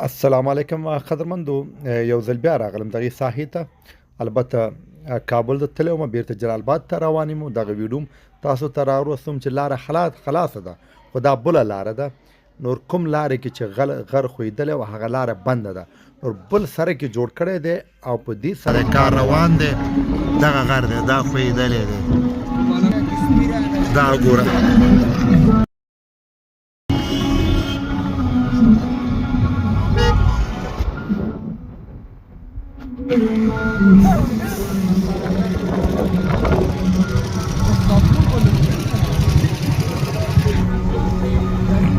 السلام علیکم قدرمندو. یو ځل بیا راغلم دغې ساحې ته. البته کابل ته تللی وم، بیرته جلال آباد ته روان یم. دغه ویډیو هم تاسو ته راوستم چې لاره خلاصه ده، خو دا بله لاره ده. نور کوم لارې کې چې غر ښویېدلی او هغه لاره بنده ده، نور بل سړک یې جوړ کړی دی او په دې سړک کار روان دی. دغه غر دی، دا ښویېدلی دی، دا ګوره.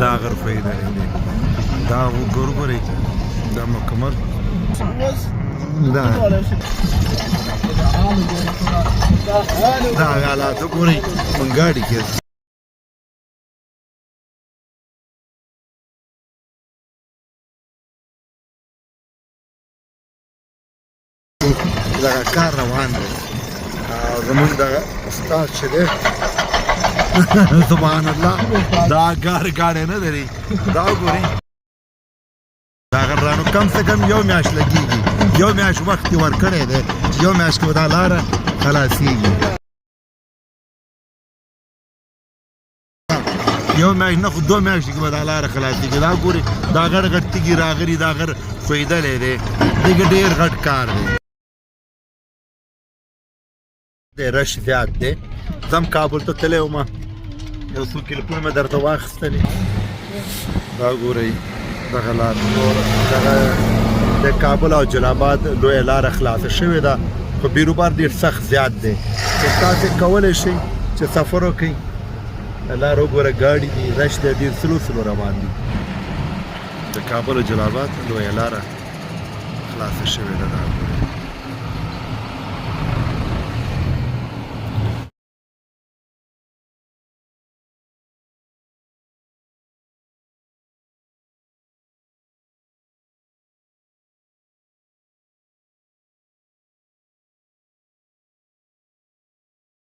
دا غر ښویېدلی دی، دا ګورګورئ، دا مکمل دا حالات وګورئ. موږ ګاډي کې دغه کار روان دی. زمونږ دغه استاد چې دی سبحان الله، دا ګاډی نه لري. دا وګورئ، دا غرانو کم سے کم یو میاشت لګېږي، یو میاشت وخت یې ورکړی دی، یو میاشت کې به دا لاره خلاصېږي. یو میاشت نه خو دوه میاشتې کې به دا لاره خلاصېږي. دا ګورئ، دا غټ غټ تیږې راغلي، دا غر ښویېدلی دی. دغه ډېر غټ کار دی، رش زیات دی. زه هم کابل ته تللی وم، یو څو کلیپونه مې درته واخیستلي. دا ګورئ، دغه لار دغه د کابل او جلال آباد لویه لاره خلاصه شوې ده، خو بیروبار ډېر سخت زیات دی. چې تاسې کولی شئ چې سفر وکئ. لاره وګوره، ګاډي دي، رش دی، ډېر سلو روان دي. د کابل او جلال آباد لویه لاره خلاصه شوې ده. دا